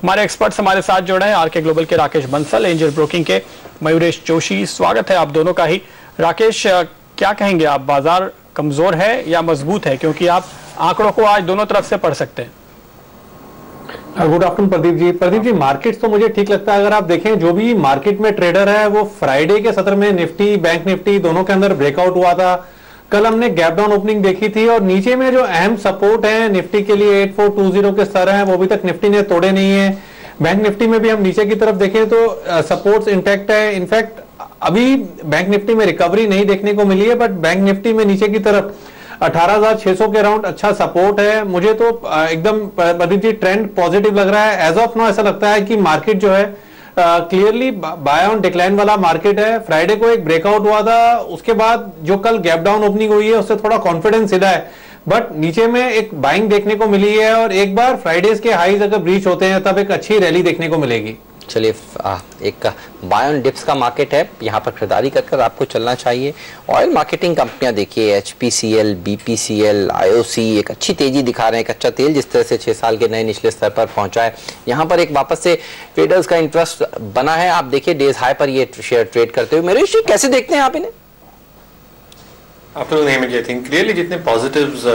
हमारे एक्सपर्ट्स हमारे साथ जुड़े हैं, आरके ग्लोबल के राकेश बंसल, एंजल ब्रोकिंग के मयूरेश जोशी। स्वागत है आप दोनों का ही। राकेश, क्या कहेंगे आप, बाजार कमजोर है या मजबूत है? क्योंकि आप आंकड़ों को आज दोनों तरफ से पढ़ सकते हैं। Good afternoon Pradeep ji. Pradeep ji, markets तो मुझे ठीक लगता है। अगर आप देखें जो भी मार्केट में ट्रेडर है वो फ्राइडे के सत्र में निफ्टी, बैंक निफ्टी दोनों के अंदर ब्रेकआउट हुआ था। कल हमने गैप डाउन ओपनिंग देखी थी और नीचे में जो अहम सपोर्ट है निफ्टी के लिए 8420 के स्तर हैं, वो अभी तक निफ्टी ने तोड़े नहीं है। बैंक निफ्टी में भी हम नीचे की तरफ देखें तो सपोर्ट्स इंटैक्ट है। इनफैक्ट अभी बैंक निफ्टी में रिकवरी नहीं देखने को मिली है, बट बैंक निफ्टी में नीचे की तरफ 18,600 के अराउंड अच्छा सपोर्ट है। मुझे तो एकदम प्रदीप जी ट्रेंड पॉजिटिव लग रहा है। एज ऑफ नाउ ऐसा लगता है कि मार्केट जो है क्लियरली बाय ऑन डिक्लाइन वाला मार्केट है। फ्राइडे को एक ब्रेकआउट हुआ था, उसके बाद जो कल गैप डाउन ओपनिंग हुई है उससे थोड़ा कॉन्फिडेंस हिला है, बट नीचे में एक बाइंग देखने को मिली है और एक बार फ्राइडेज के हाईज अगर ब्रीच होते हैं तब एक अच्छी रैली देखने को मिलेगी। चलिए, एक बाय ऑन डिप्स का मार्केट है, यहाँ पर खरीदारी कर आपको चलना चाहिए। ऑयल मार्केटिंग कंपनियां देखिए, HPCL, BPCL, IOC एक अच्छी तेजी दिखा रहे हैं। कच्चा तेल जिस तरह से 6 साल के नए निचले स्तर पर पहुंचा है, यहाँ पर एक वापस से ट्रेडर्स का इंटरेस्ट बना है। आप देखिए डेज हाई पर ये शेयर ट्रेड करते हुए। मेरे कैसे देखते हैं आप इन्हें? Afternoon Hemant ji, I think clearly जितने पॉजिटिव्स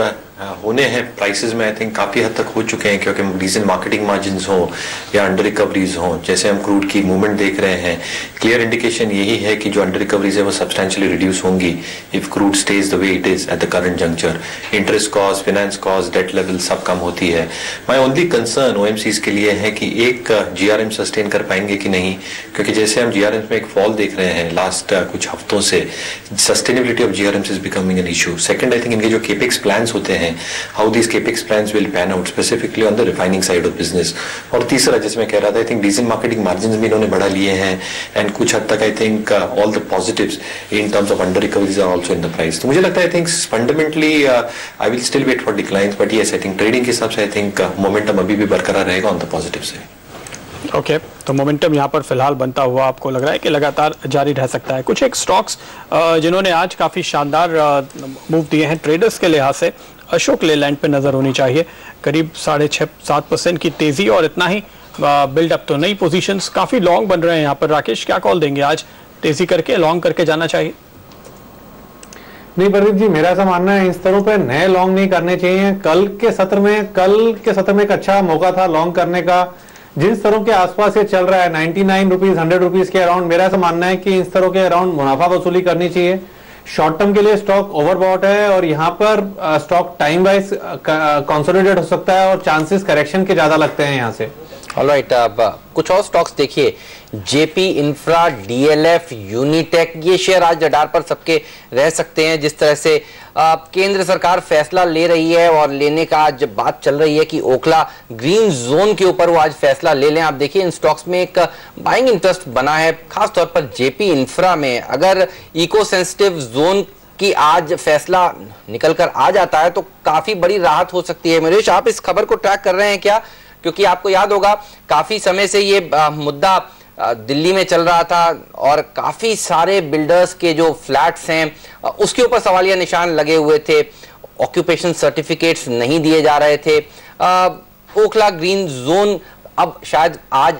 होने हैं प्राइसेस में आई थिंक काफी हद तक हो चुके हैं, क्योंकि रीजन मार्केटिंग मार्जिन्स हो या अंडर रिकवरीज हो, जैसे हम क्रूड की मूवमेंट देख रहे हैं, क्लियर इंडिकेशन यही है कि जो अंडर रिकवरीज है वो सब्सटेंशियली रिड्यूस होंगी if crude stays the way it is at the current juncture. Interest cost, finance cost, debt level सब कम होती है। माय ओनली कंसर्न OMCs के लिए है कि एक GRM सस्टेन कर पाएंगे कि नहीं, क्योंकि जैसे हम GRM में एक फॉल देख रहे हैं लास्ट कुछ हफ्तों से, sustainability of GRM is becoming an issue. Second, I think इनके जो केपेक्स प्लान्स होते हैं, how these capex plans will pan out specifically on the refining side of business। और तीसरा जिसमें कह रहा था, I think diesel marketing margins भी इन्होंने बढ़ा लिए हैं एंड कुछ हद तक I think all the positives in terms of under recoveries are also in the price. तो मुझे लगता है I think fundamentally I will still wait for declines, but yes I think trading के हिसाब से आई थिंक मोमेंटम अभी भी बरकरार रहेगा ऑन द पॉजिटिव से। ओके, तो मोमेंटम यहाँ पर फिलहाल बनता हुआ आपको लग रहा है कि लगातार जारी रह सकता है। कुछ एक स्टॉक्स जिन्होंने आज काफ़ी शानदार मूव दिए हैं ट्रेडर्स के लिहाज से, अशोक लेलैंड पे नजर होनी चाहिए। करीब 6.5-7% की तेजी और इतना ही बिल्डअप, तो नई पोजीशंस काफ़ी लॉन्ग बन रहे हैं यहाँ पर। राकेश, क्या कॉल देंगे, आज तेजी करके लॉन्ग करके जाना चाहिए? नहीं प्रदीप जी, मेरा ऐसा मानना है इन स्तरों पे नए लॉन्ग नहीं करने चाहिए। कल के सत्र में एक अच्छा मौका था लॉन्ग करने का। जिन स्तरों के आसपास ये चल रहा है 99 रुपीज, 100 रुपीज के अराउंड, मेरा ऐसा मानना है कि इन स्तरों के अराउंड मुनाफा वसूली करनी चाहिए। शॉर्ट टर्म के लिए स्टॉक ओवरबॉट है और यहाँ पर स्टॉक टाइम वाइज कंसोलिडेट हो सकता है और चांसेस करेक्शन के ज्यादा लगते हैं यहाँ से। ऑलराइट, अब कुछ और स्टॉक्स देखिए, JP इंफ्रा, DLF, यूनिटेक, ये शेयर आज रडार पर सबके रह सकते हैं। जिस तरह से केंद्र सरकार फैसला ले रही है और लेने का आज बात चल रही है कि ओखला ग्रीन जोन के ऊपर वो आज फैसला ले लें। आप देखिए इन स्टॉक्स में एक बाइंग इंटरेस्ट बना है, खासतौर पर JP इंफ्रा में। अगर इको सेंसिटिव जोन की आज फैसला निकल कर आ जाता है तो काफी बड़ी राहत हो सकती है। मनीष, आप इस खबर को ट्रैक कर रहे हैं क्या? क्योंकि आपको याद होगा काफी समय से ये मुद्दा दिल्ली में चल रहा था और काफी सारे बिल्डर्स के जो फ्लैट्स हैं उसके ऊपर सवालिया निशान लगे हुए थे। ऑक्यूपेशन सर्टिफिकेट्स नहीं दिए जा रहे थे। ओखला ग्रीन जोन, अब शायद आज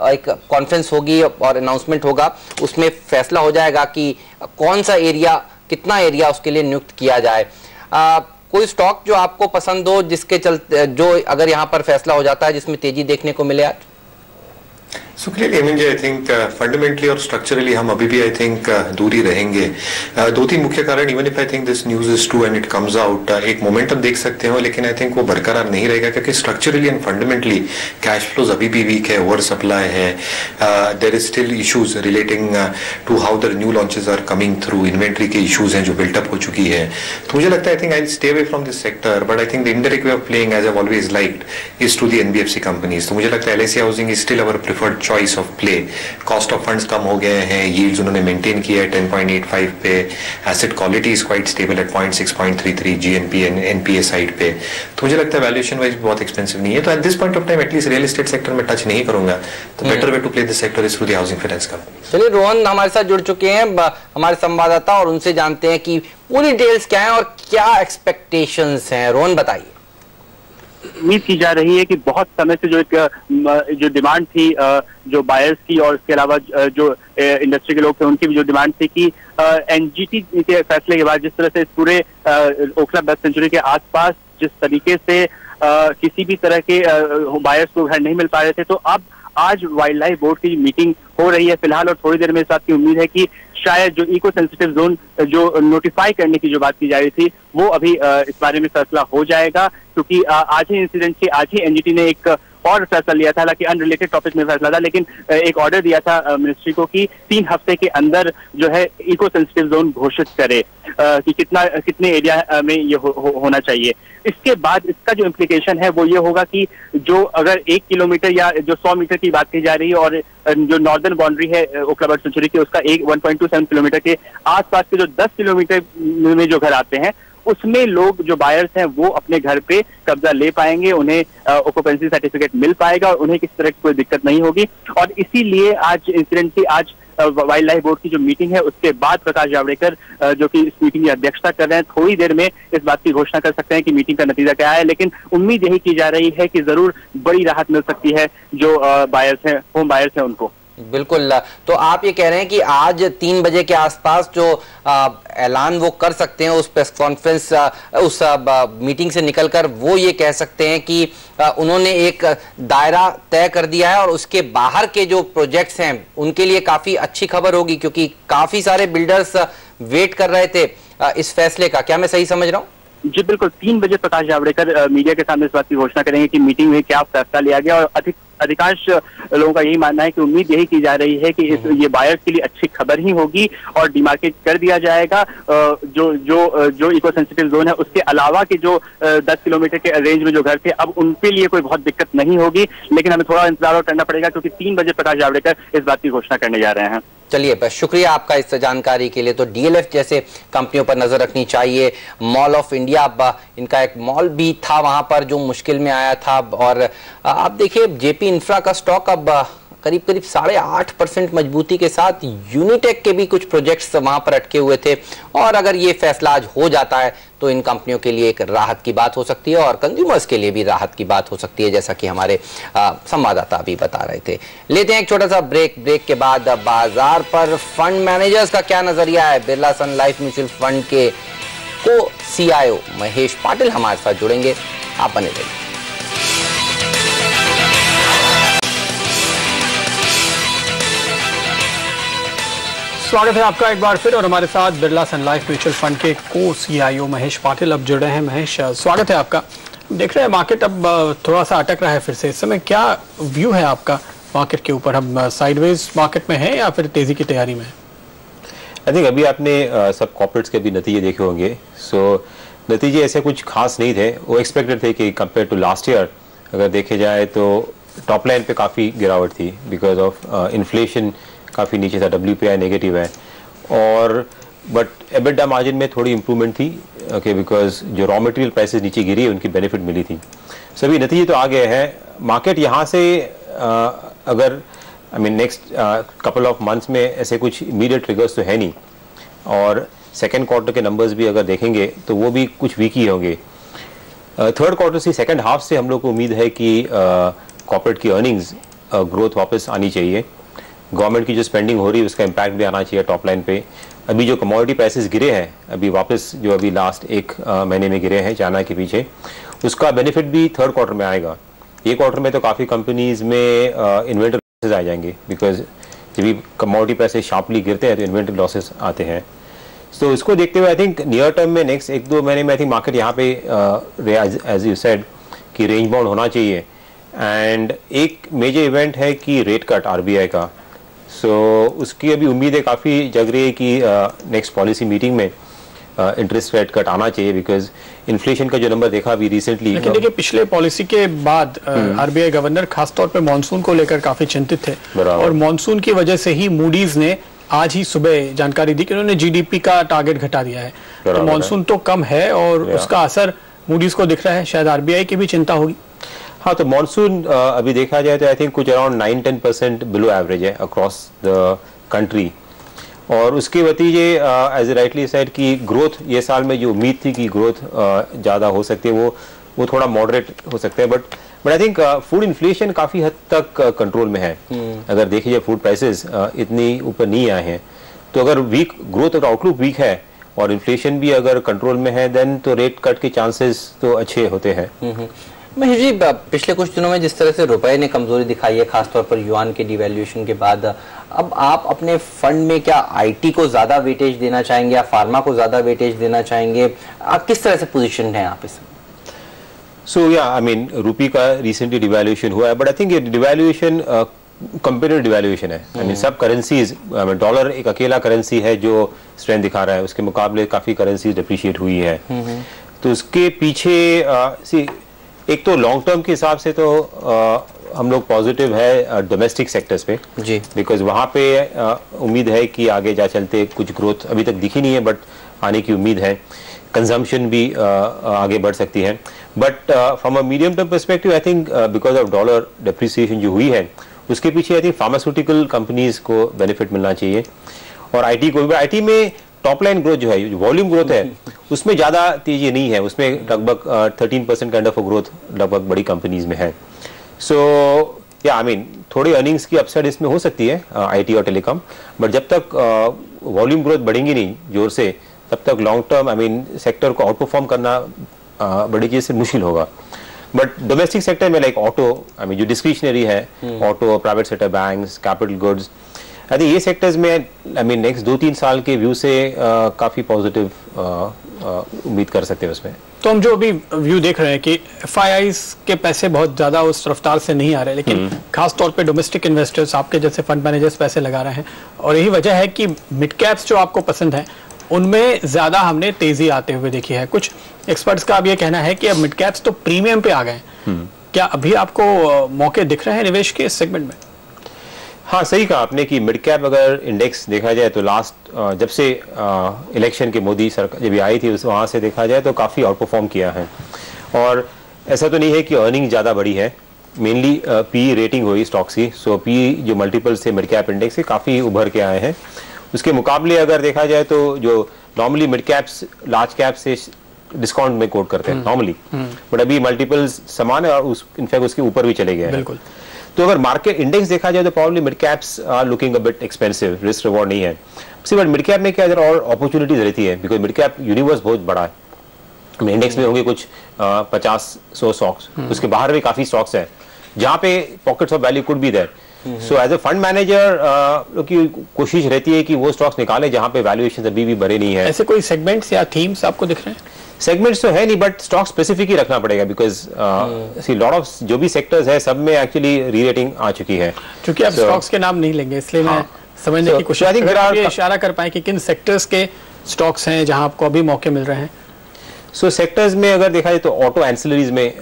एक कॉन्फ्रेंस होगी और अनाउंसमेंट होगा, उसमें फैसला हो जाएगा कि कौन सा एरिया, कितना एरिया उसके लिए नियुक्त किया जाए। कोई स्टॉक जो आपको पसंद हो, जिसके चलते जो अगर यहाँ पर फैसला हो जाता है जिसमें तेजी देखने को मिले आज? So clearly I I think fundamentally और स्ट्रक्चरली हम अभी भी आई थिंक दूरी रहेंगे। दो तीन मुख्य कारण, even if I think this news is true and it comes out, एक मोमेंटम देख सकते हो, लेकिन आई थिंक वो बरकरार नहीं रहेगा क्योंकि structurally and fundamentally cash flows अभी भी वीक है, ओवर सप्लाई है, there is still issues relating to how the new launches are coming through, inventory के इश्यूज हैं जो बिल्टअप हो चुकी है। तो मुझे लगता है I think I will stay away from this sector, but I think the indirect way of playing as I always liked is to the NBFC companies. तो मुझे लगता है LIC housing is still our preferred choice of play. Cost of funds कम हो गए हैं, yields उन्होंने maintain किया है 10.85 पे, asset quality is quite stable at 0.6.33 GNP and NPA side पे। तो मुझे लगता है वैल्यूएशन वाइज बहुत एक्सपेंसिव नहीं है। तो at this point of time at least real estate sector में टच नहीं करूंगा। तो better way to play this sector is through the housing finance company. चलिए, रोहन हमारे साथ जुड़ चुके हैं, हमारे संवाददाता, और उनसे जानते हैं कि पूरी डिटेल्स क्या है और क्या एक्सपेक्टेशंस हैं। रोहन, बताइए। उम्मीद की जा रही है कि बहुत समय से जो डिमांड थी जो बायर्स की और इसके अलावा जो इंडस्ट्री के लोग थे उनकी भी जो डिमांड थी कि एनजीटी के फैसले के बाद जिस तरह से इस पूरे ओखला बर्ड सेंचुरी के आसपास जिस तरीके से किसी भी तरह के बायर्स को घर नहीं मिल पा रहे थे, तो अब आज वाइल्ड लाइफ बोर्ड की मीटिंग हो रही है फिलहाल, और थोड़ी देर में इस बात की उम्मीद है कि शायद जो इको सेंसिटिव जोन जो नोटिफाई करने की जो बात की जा रही थी वो अभी इस बारे में फैसला हो जाएगा, क्योंकि आज ही इंसिडेंट से आज ही एनजीटी ने एक और फैसला लिया था, हालांकि अनरिलेटेड टॉपिक में फैसला था, लेकिन एक ऑर्डर दिया था मिनिस्ट्री को कि 3 हफ्ते के अंदर जो है इको सेंसिटिव जोन घोषित करे कि कितने एरिया में ये होना चाहिए। इसके बाद इसका जो इम्प्लीकेशन है वो ये होगा कि जो अगर 1 किलोमीटर या जो 100 मीटर की बात की जा रही है और जो नॉर्दर्न बाउंड्री है ओखला बर्ड सेंचुरी की उसका 1.27 किलोमीटर के आसपास के जो 10 किलोमीटर में जो घर आते हैं उसमें लोग जो बायर्स हैं वो अपने घर पे कब्जा ले पाएंगे, उन्हें ऑक्यूपेंसी सर्टिफिकेट मिल पाएगा और उन्हें किसी तरह की कोई दिक्कत नहीं होगी। और इसीलिए आज इंसिडेंटली आज वाइल्ड लाइफ बोर्ड की जो मीटिंग है उसके बाद प्रकाश जावड़ेकर जो कि इस मीटिंग की अध्यक्षता कर रहे हैं, थोड़ी देर में इस बात की घोषणा कर सकते हैं कि मीटिंग का नतीजा क्या है, लेकिन उम्मीद यही की जा रही है कि जरूर बड़ी राहत मिल सकती है जो बायर्स हैं, होम बायर्स हैं उनको। बिल्कुल, तो आप ये कह रहे हैं कि आज 3 बजे के आसपास जो ऐलान वो कर सकते हैं उस प्रेस कॉन्फ्रेंस उस मीटिंग से निकलकर, वो ये कह सकते हैं कि उन्होंने एक दायरा तय कर दिया है और उसके बाहर के जो प्रोजेक्ट्स हैं उनके लिए काफी अच्छी खबर होगी, क्योंकि काफी सारे बिल्डर्स वेट कर रहे थे इस फैसले का। क्या मैं सही समझ रहा हूँ? जी बिल्कुल, 3 बजे प्रकाश जावड़ेकर मीडिया के सामने इस बात की घोषणा करेंगे कि मीटिंग में क्या फैसला लिया गया, और अधिकांश लोगों का यही मानना है कि उम्मीद यही की जा रही है कि ये बायर्स के लिए अच्छी खबर ही होगी और डिमार्केट कर दिया जाएगा जो इको सेंसिटिव जोन है उसके अलावा के जो 10 किलोमीटर के रेंज में जो घर थे अब उनके लिए कोई बहुत दिक्कत नहीं होगी, लेकिन हमें थोड़ा इंतजार और करना पड़ेगा क्योंकि 3 बजे प्रकाश जावड़ेकर इस बात की घोषणा करने जा रहे हैं। चलिए, शुक्रिया आपका इस जानकारी के लिए। तो डीएलएफ जैसे कंपनियों पर नजर रखनी चाहिए। मॉल ऑफ इंडिया, इनका एक मॉल भी था वहां पर जो मुश्किल में आया था, और आप देखिए जेपी इंफ्रा का स्टॉक अब करीब 8.5% मजबूती के साथ, यूनिटेक के भी कुछ प्रोजेक्ट्स वहां पर अटके हुए थे, और अगर ये फैसला आज हो जाता है तो इन कंपनियों के लिए एक राहत की बात हो सकती है और कंज्यूमर्स के लिए भी राहत की बात हो सकती है, जैसा कि हमारे संवाददाता भी बता रहे थे। लेते हैं एक छोटा सा ब्रेक के बाद बाजार पर फंड मैनेजर्स का क्या नजरिया है। Birla sun life mutual fund के को CIO महेश पाटिल हमारे साथ जुड़ेंगे, आप बने रहिए। स्वागत है आपका एक बार फिर, और हमारे साथ Birla sun life mutual fund के को CIO महेश पाटिल अब जुड़े हैं। महेश, स्वागत है आपका। देख रहे हैं मार्केट अब थोड़ा सा अटक रहा है फिर से, इस समय क्या व्यू है आपका मार्केट के ऊपर? हम साइडवेज मार्केट में हैं या फिर तेजी की तैयारी में? आई थिंक अभी आपने सब कॉर्पोरेट्स के भी नतीजे देखे होंगे, सो नतीजे ऐसे कुछ खास नहीं थे। वो एक्सपेक्टेड थे कि कंपेयर टू लास्ट ईयर अगर देखे जाए तो टॉप लाइन पे काफ़ी गिरावट थी बिकॉज ऑफ इन्फ्लेशन काफ़ी नीचे था, WPI नेगेटिव है, और बट एबिटा मार्जिन में थोड़ी इंप्रूवमेंट थी, ओके, बिकॉज जो रॉ मटेरियल प्राइसेस नीचे गिरी है उनकी बेनिफिट मिली थी। सभी नतीजे तो आ गए हैं। मार्केट यहाँ से अगर नेक्स्ट कपल ऑफ मंथ्स में ऐसे कुछ इमीडिएट ट्रिगर्स तो है नहीं, और सेकेंड क्वार्टर के नंबर्स भी अगर देखेंगे तो वो भी कुछ वीक ही होंगे। थर्ड क्वार्टर से सेकेंड हाफ से हम लोग को उम्मीद है कि कॉर्पोरेट की अर्निंग्स ग्रोथ वापस आनी चाहिए। गवर्नमेंट की जो स्पेंडिंग हो रही है उसका इम्पैक्ट भी आना चाहिए टॉप लाइन पे। अभी जो कमोडिटी प्राइसेस गिरे हैं अभी वापस, जो अभी लास्ट 1 महीने में गिरे हैं चाइना के पीछे, उसका बेनिफिट भी थर्ड क्वार्टर में आएगा। ये क्वार्टर में तो काफ़ी कंपनीज में इन्वेंटरी लॉसेज आ जाएंगे, बिकॉज जब भी कमोडिटी प्राइसेस शार्पली गिरते हैं तो इन्वेंटरी लॉसेज आते हैं। तो इसको देखते हुए आई थिंक नियर टर्म में नेक्स्ट 1-2 महीने में आई थिंक मार्केट यहाँ पे एज यू सेड कि रेंज बाउंड होना चाहिए। एंड एक मेजर इवेंट है कि रेट कट RBI का, उसकी अभी उम्मीदें काफ़ी जग रही है कि नेक्स्ट पॉलिसी मीटिंग में इंटरेस्ट रेट कट आना चाहिए, बिकॉज इन्फ्लेशन का जो नंबर देखा अभी रिसेंटली। लेकिन देखिए पिछले पॉलिसी के बाद RBI गवर्नर खासतौर पे मॉनसून को लेकर काफी चिंतित थे, और मॉनसून की वजह से ही मूडीज ने आज ही सुबह जानकारी दी कि उन्होंने GDP का टारगेट घटा दिया है। तो मॉनसून तो कम है और उसका असर मूडीज को दिख रहा है, शायद RBI की भी चिंता होगी। हाँ, तो मॉनसून अभी देखा जाए तो आई थिंक कुछ अराउंड 9-10% बिलो एवरेज है अक्रॉस द कंट्री, और उसके नतीजे एज राइटली सेड कि ग्रोथ ये साल में जो उम्मीद थी कि ग्रोथ ज़्यादा हो सकती है वो वो थोड़ा मॉडरेट हो सकते हैं, but I think food inflation काफी हद तक कंट्रोल में है। अगर देखिए जाए फूड प्राइसेस इतनी ऊपर नहीं आए हैं, तो अगर वीक ग्रोथ और आउटलुक वीक है और इन्फ्लेशन भी अगर कंट्रोल में है, देन तो रेट कट के चांसेस तो अच्छे होते हैं। महेश जी, पिछले कुछ दिनों में जिस तरह से रुपए ने कमजोरी दिखाई है, खासतौर पर युआन के डिवैल्यूएशन के बाद, अब आप अपने फंड में क्या आईटी को ज्यादा वेटेज देना चाहेंगे या फार्मा को ज्यादा वेटेज देना चाहेंगे? आप किस तरह से पोजीशन हैं आप इसमें? सो या आई मीन रुपी का रिसेंटली डिवैल्यूएशन हुआ है, बट आई थिंक ये डिवैल्यूएशन कंपेरेटिव डिवैल्यूएशन है। आई मीन सब करेंसीज, डॉलर एक अकेला करेंसी है जो स्ट्रेंथ दिखा रहा है, उसके मुकाबले काफी करेंसीज डिप्रिशिएट हुई है। तो उसके पीछे एक तो लॉन्ग टर्म के हिसाब से तो हम लोग पॉजिटिव है डोमेस्टिक सेक्टर्स पे जी, बिकॉज वहाँ पे उम्मीद है कि आगे जा चलते कुछ ग्रोथ अभी तक दिखी नहीं है, बट आने की उम्मीद है। कंजम्पशन भी आगे बढ़ सकती है, but from a medium term perspective I think because of dollar depreciation जो हुई है, उसके पीछे आई थिंक फार्मास्यूटिकल कंपनीज को बेनिफिट मिलना चाहिए और आईटी को भी। आईटी में टॉप लाइन ग्रोथ जो है, वॉल्यूम ग्रोथ है, उसमें ज्यादा तेजी नहीं है, उसमें लगभग 13% काइंड ऑफ ग्रोथ लगभग बड़ी कंपनीज में है। सो या आई मीन थोड़ी अर्निंग्स की अपसाइड इसमें हो सकती है आईटी और टेलीकॉम, बट जब तक वॉल्यूम ग्रोथ बढ़ेंगी नहीं जोर से, तब तक long term I mean sector को आउट परफॉर्म करना बड़ी चीज से मुश्किल होगा। बट डोमेस्टिक सेक्टर में लाइक ऑटो, आई मीन जो डिस्क्रिशनरी है, auto, private sector banks, capital goods, I think ये सेक्टर्स में आई मीन नेक्स्ट 2-3 साल के व्यू से काफी पॉजिटिव उम्मीद कर सकते हैं उसमें। तो हम जो अभी व्यू देख रहे हैं कि एफआईआईज के पैसे बहुत ज्यादा उस रफ्तार से नहीं आ रहे, लेकिन खास तौर पे डोमेस्टिक इन्वेस्टर्स, आपके जैसे फंड मैनेजर्स पैसे लगा रहे हैं, और यही वजह है कि मिड कैप्स जो आपको पसंद है उनमें ज्यादा हमने तेजी आते हुए देखी है। कुछ एक्सपर्ट्स का अब ये कहना है कि अब मिड कैप्स तो प्रीमियम पे आ गए। क्या अभी आपको मौके दिख रहे हैं निवेश के इस सेगमेंट में? हाँ, सही कहा आपने कि मिड कैप अगर इंडेक्स देखा जाए तो लास्ट जब से इलेक्शन के मोदी सरकार जब आई थी, वहाँ से देखा जाए तो काफ़ी आउट परफॉर्म किया है। और ऐसा तो नहीं है कि अर्निंग ज़्यादा बड़ी है, मेनली पी रेटिंग हुई स्टॉक्स की। सो पी जो मल्टीपल से मिड कैप इंडेक्स से काफ़ी उभर के आए हैं। उसके मुकाबले अगर देखा जाए तो जो normally mid caps large cap से डिस्काउंट में कोट करते हैं नॉर्मली, बट अभी मल्टीपल्स समान है और इनफैक्ट उसके ऊपर भी चले गए हैं। तो अगर मार्केट इंडेक्स देखा जाए तो probably mid caps are looking a bit expensive, risk reward नहीं है। बट मिड कैप में क्या इधर और अपॉर्चुनिटीज रहती है, बिकॉज मिड कैप यूनिवर्स बहुत बड़ा है। इंडेक्स में होंगे कुछ 50-100 स्टॉक्स, उसके बाहर भी काफी स्टॉक्स हैं जहाँ पे pockets of value could be there. So as a fund manager की कोशिश रहती है कि वो स्टॉक्स निकाले जहाँ पे वैल्यूएशन अभी भी बढ़े नहीं है। ऐसे कोई सेगमेंट्स या थीम्स आपको दिख रहे हैं? सेगमेंट्स तो है नहीं, बट स्टॉक स्पेसिफिक ही रखना पड़ेगा, बिकॉज लॉट ऑफ जो भी सेक्टर्स है सब में एक्चुअली री रेटिंग आ चुकी है। क्योंकि आप स्टॉक्स के नाम नहीं लेंगे, इसलिए मैं समझने की कोशिश इशारा कर पाए कि किन सेक्टर्स के स्टॉक्स हैं जहां आपको अभी मौके मिल रहे हैं। सो सेक्टर्स में अगर देखा जाए तो ऑटो एंसिलरीज में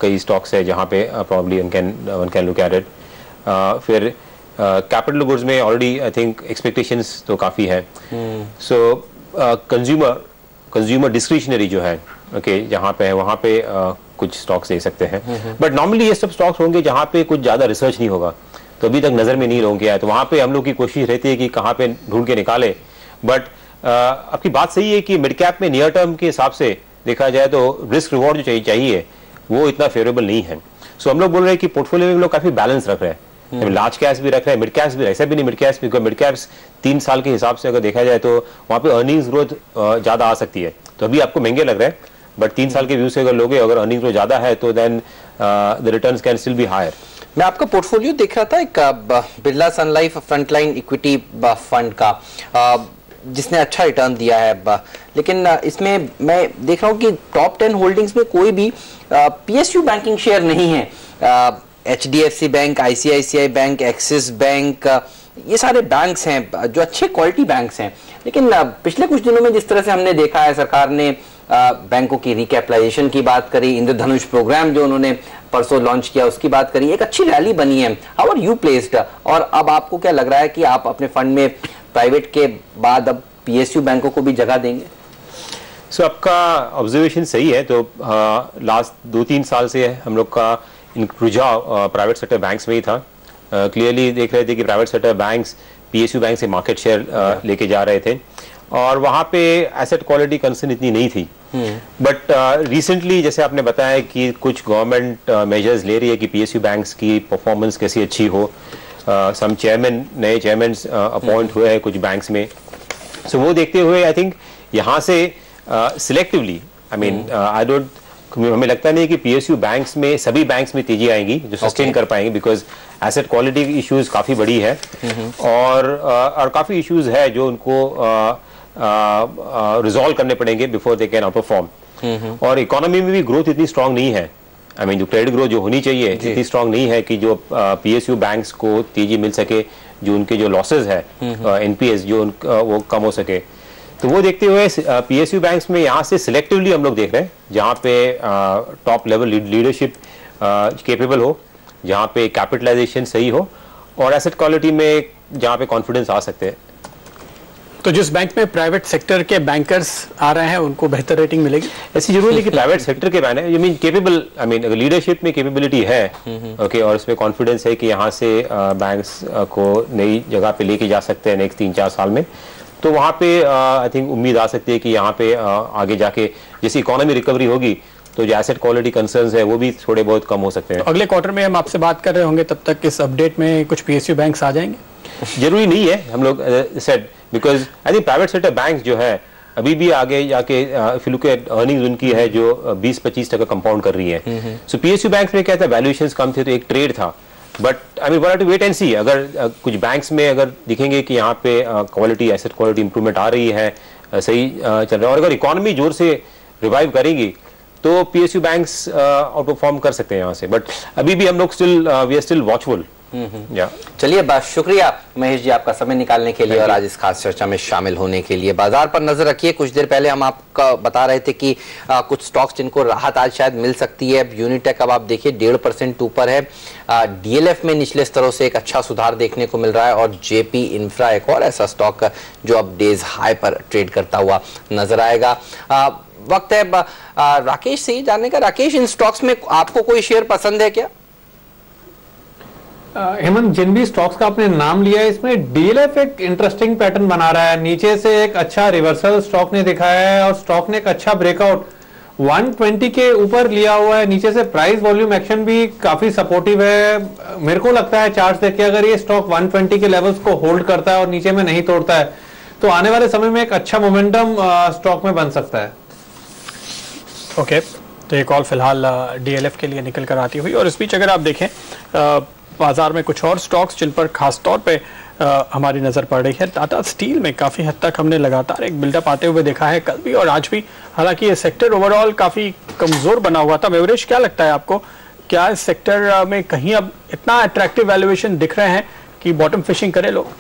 कई स्टॉक्स है जहां पे probably one can look at it. फिर कैपिटल गुड्स में ऑलरेडी आई थिंक एक्सपेक्टेशंस तो काफी है। सो कंज्यूमर डिस्क्रिशनरी जो है जहाँ पे है वहाँ पे कुछ स्टॉक्स दे सकते हैं, बट नॉर्मली ये सब स्टॉक्स होंगे जहाँ पे कुछ ज्यादा रिसर्च नहीं होगा, तो अभी तक नजर में नहीं लोगों के आए, तो वहाँ पे हम लोग की कोशिश रहती है कि कहाँ पे ढूंढ के निकाले। बट आपकी बात सही है कि मिड कैप में नियर टर्म के हिसाब से देखा जाए तो रिस्क रिवॉर्ड जो चाहिए वो इतना फेवरेबल नहीं है। सो हम लोग बोल रहे हैं कि पोर्टफोलियो में लोग काफी बैलेंस रख रहे हैं, लार्ज कैप्स भी रख रहे हैं, मिड कैप्स भी, ऐसा भी नहीं mid caps, because mid caps 3 साल के हिसाब से अगर देखा जाए तो वहाँ पे अर्निंग्स ग्रोथ ज्यादा आ सकती है। तो अभी आपको महंगे लग रहे हैं, बट 3 साल के व्यू से अगर लोगे, अगर अर्निंग्स ग्रोथ ज्यादा है तो then the returns can still be higher. मैं आपका पोर्टफोलियो देख रहा था, एक Birla sun life frontline equity fund का, जिसने अच्छा रिटर्न दिया है, लेकिन इसमें मैं देख रहा हूँ कि टॉप 10 होल्डिंग्स में कोई भी पीएसयू बैंकिंग शेयर नहीं है। HDFC bank, ICICI bank, axis bank, ये सारे बैंक्स हैं जो अच्छे क्वालिटी बैंक्स हैं, लेकिन पिछले कुछ दिनों में जिस तरह से हमने देखा है, सरकार ने बैंकों की रिकैपिटलाइजेशन की बात करी, इंद्रधनुष प्रोग्राम जो उन्होंने परसों लॉन्च किया उसकी बात करी, एक अच्छी रैली बनी है। हाउ आर यू प्लेस्ड, और अब आपको क्या लग रहा है कि आप अपने फंड में प्राइवेट के बाद अब PSU बैंकों को भी जगह देंगे? सो आपका ऑब्जर्वेशन सही है। तो लास्ट 2-3 साल से हम लोग का रुझाव प्राइवेट सेक्टर बैंक्स में ही था। क्लियरली देख रहे थे कि private sector banks PSU bank से मार्केट शेयर लेके जा रहे थे, और वहाँ पे एसेट क्वालिटी कंसर्न इतनी नहीं थी। बट रिसेंटली जैसे आपने बताया कि कुछ गवर्नमेंट मेजर्स ले रही है कि पीएसयू बैंक्स की परफॉर्मेंस कैसी अच्छी हो, सम चेयरमैन, नए चेयरमैन अपॉइंट हुए हैं कुछ बैंक्स में, सो वो देखते हुए आई थिंक यहाँ से selectively I mean I don't, हमें लगता नहीं कि पीएसयू बैंक्स में सभी बैंक्स में तेजी आएंगी जो सस्टेन कर पाएंगे, बिकॉज एसेट क्वालिटी इश्यूज काफी बड़ी है और काफी इश्यूज है जो उनको रिजॉल्व करने पड़ेंगे before they can out perform. और इकोनॉमी में भी ग्रोथ इतनी स्ट्रांग नहीं है, आई मीन जो क्रेडिट ग्रोथ जो होनी चाहिए इतनी स्ट्रांग नहीं है कि जो पीएसयू बैंक्स को तेजी मिल सके, जो उनके जो लॉसेज है एनपीएस जो वो कम हो सके। तो वो देखते हुए पीएसयू बैंक्स में यहाँ से सिलेक्टिवली हम लोग देख रहे हैं जहाँ पे टॉप लेवल लीडरशिप कैपेबल हो, जहाँ पे कैपिटलाइजेशन सही हो और एसेट क्वालिटी में जहाँ पे कॉन्फिडेंस आ सकते हैं। तो जिस बैंक में प्राइवेट सेक्टर के बैंकर्स आ रहे हैं उनको बेहतर रेटिंग मिलेगी? ऐसी जरूरी नहीं कि प्राइवेट सेक्टर के बैंक है, you mean capable, I mean अगर लीडरशिप में कैपेबिलिटी है ओके और उसमें कॉन्फिडेंस है कि यहाँ से बैंक्स को नई जगह पे लेके जा सकते हैं नेक्स्ट 3-4 साल में, तो वहाँ पे आई थिंक उम्मीद आ सकती है कि यहाँ पे आगे जाके जैसे इकोनॉमी रिकवरी होगी तो जो एसेट क्वालिटी कंसर्न्स है वो भी थोड़े बहुत कम हो सकते हैं। अगले क्वार्टर में हम आपसे बात कर रहे होंगे, तब तक इस अपडेट में कुछ पीएसयू बैंक्स आ जाएंगे? जरूरी नहीं है, हम लोग said because I think private sector bank जो है अभी भी आगे जाके if you look at earnings उनकी है जो 20-25% कंपाउंड कर रही है। सो पीएसयू बैंक में क्या था, वैल्यूएशंस कम थे तो एक ट्रेड था, but I mean we have to wait and see. अगर कुछ बैंक्स में अगर दिखेंगे कि यहाँ पे क्वालिटी एसेट क्वालिटी इंप्रूवमेंट आ रही है, सही चल रहा है और अगर इकोनॉमी जोर से रिवाइव करेगी तो पीएसयू बैंक्स आउट परफॉर्म कर सकते हैं यहाँ से, बट अभी भी हम लोग still we are still watchful. चलिए, बस शुक्रिया महेश जी आपका समय निकालने के लिए और आज इस खास चर्चा में शामिल होने के लिए। बाजार पर नजर रखिए, कुछ देर पहले हम आपका बता रहे थे कि कुछ स्टॉक्स जिनको राहत आज शायद मिल सकती है। यूनिटेक अब आप देखिए 1.5% ऊपर है, डीएलएफ में निचले स्तरों से एक अच्छा सुधार देखने को मिल रहा है और जेपी इंफ्रा एक और ऐसा स्टॉक जो अब डेज हाई पर ट्रेड करता हुआ नजर आएगा। वक्त है राकेश से ही जानने का। राकेश, इन स्टॉक्स में आपको कोई शेयर पसंद है क्या? हेमंत, जिन भी स्टॉक्स का आपने नाम लिया है इसमें डीएलएफ एक इंटरेस्टिंग पैटर्न बना रहा है, नीचे से एक अच्छा रिवर्सल स्टॉक ने दिखाया है और स्टॉक ने एक अच्छा ब्रेकआउट 120 के ऊपर लिया हुआ है। नीचे से प्राइस वॉल्यूम एक्शन भी काफी सपोर्टिव है। मेरे को लगता है चार्ट देख के अगर ये स्टॉक 120 के लेवल्स को होल्ड करता है और नीचे में नहीं तोड़ता है तो आने वाले समय में एक अच्छा मोमेंटम स्टॉक में बन सकता है। ओके, तो ये कॉल फिलहाल डीएलएफ के लिए निकल कर आती हुई। और इस बीच अगर आप देखें बाजार में कुछ और स्टॉक्स जिन पर खास तौर पे हमारी नज़र पड़ रही है, टाटा स्टील में काफ़ी हद तक हमने लगातार एक बिल्डअप आते हुए देखा है, कल भी और आज भी। हालांकि ये सेक्टर ओवरऑल काफ़ी कमज़ोर बना हुआ था। मेवरेश, क्या लगता है आपको, क्या इस सेक्टर में कहीं अब इतना अट्रैक्टिव वैल्यूएशन दिख रहे हैं कि बॉटम फिशिंग करे लोग?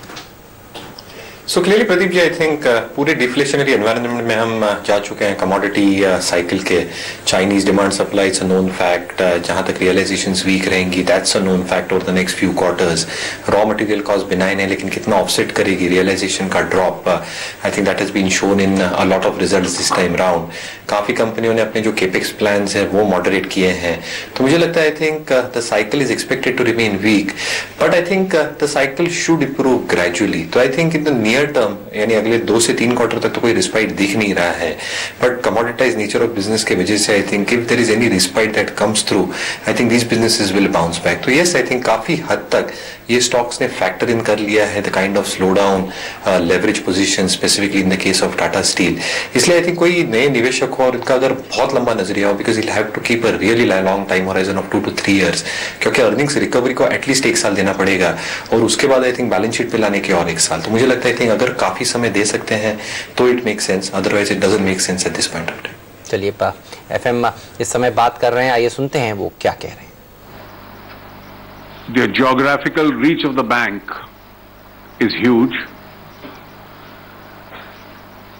So clearly Pradeep ji, I think पूरे डिफ्लेशनरी एनवायरनमेंट में हम जा चुके हैं। कमोडिटी साइकिल के Chinese demand supply it's a known fact, जहां तक रियलाइजेशंस वीक रहेंगी that's a known fact over the next few quarters. Raw material cost benign है लेकिन कितना ऑफसेट करेगी रियलाइजेशन का drop, I think that has been shown in a lot of results this time round. काफी कंपनियों ने अपने जो केपेक्स प्लान्स है वो मॉडरेट किए हैं, तो मुझे लगता है I think the cycle is expected to remain weak, but I think the cycle should improve gradually. तो I think in the near term यानी अगले 2 से 3 क्वार्टर तक तो कोई रिस्पाइट दिख नहीं रहा है, but commoditise nature of business के वजह से I think if there is any respite that comes through I think these businesses will bounce back. तो यस, आई थिंक काफी हद तक ये स्टॉक्स ने फैक्टर इन कर लिया है the kind of slow down leverage position specifically in the case of Tata steel. इसलिए आई थिंक कोई नए निवेशक हो और इनका अगर बहुत लंबा नजरिया हो, because you have to keep a really long time horizon of 2 to 3 years, क्योंकि अर्निंग्स रिकवरी को एटलीस्ट 1 साल देना पड़ेगा और उसके बाद आई थिंक बैलेंस शीट पे लाने के और 1 साल। तो मुझे लगता है आई थिंक अगर काफी समय दे सकते हैं तो it make sense, otherwise it doesn't make sense at this point of time. चलिए, एफएम इस समय बात कर रहे हैं, आइए सुनते हैं वो क्या कह रहे हैं। The geographical reach of the bank is huge.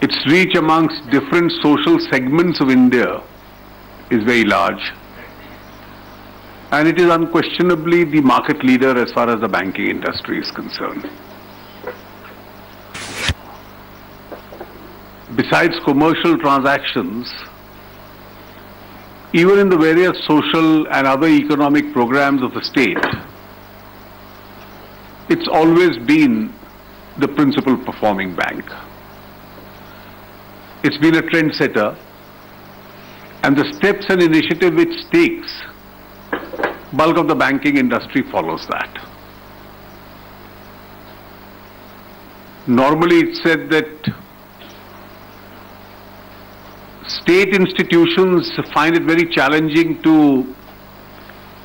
Its reach amongst different social segments of India is very large. And it is unquestionably the market leader as far as the banking industry is concerned. Besides commercial transactions, even in the various social and other economic programs of the state, it's always been the principal performing bank. It's been a trendsetter and the steps and initiative it takes, bulk of the banking industry follows that. Normally it's said that state institutions find it very challenging to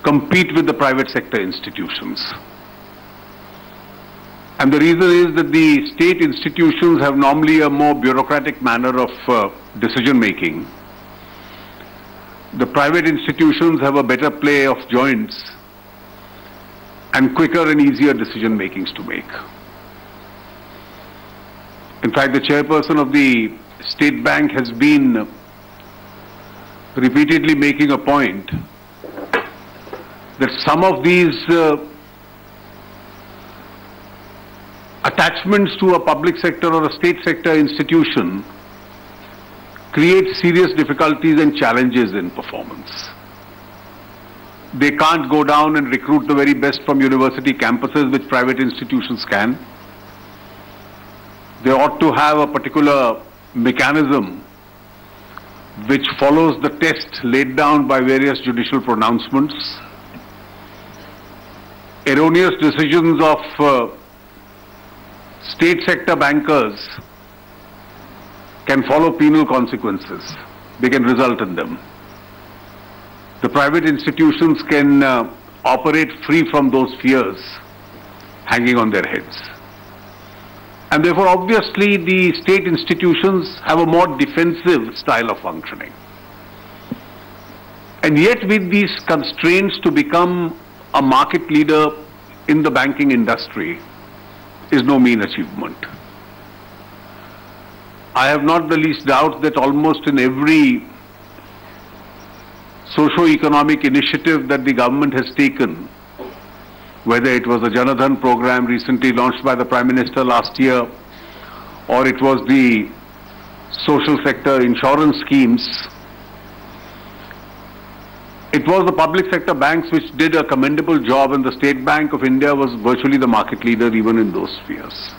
compete with the private sector institutions. And the reason is that the state institutions have normally a more bureaucratic manner of decision making. The private institutions have a better play of joints and quicker and easier decision makings to make. In fact, the chairperson of the State Bank has been repeatedly making a point that some of these attachments to a public sector or a state sector institution create serious difficulties and challenges in performance. They can't go down and recruit the very best from university campuses, which private institutions can. They ought to have a particular mechanism which follows the test laid down by various judicial pronouncements. Erroneous decisions of state sector bankers can follow penal consequences. They can result in them. The private institutions can operate free from those fears hanging on their heads. And therefore, obviously, the state institutions have a more defensive style of functioning. And yet, with these constraints to become a market leader in the banking industry is no mean achievement. I have not the least doubt that almost in every socio-economic initiative that the government has taken, whether it was the Jan Dhan program recently launched by the Prime Minister last year, or it was the social sector insurance schemes, it was the public sector banks which did a commendable job, and the State Bank of India was virtually the market leader even in those spheres.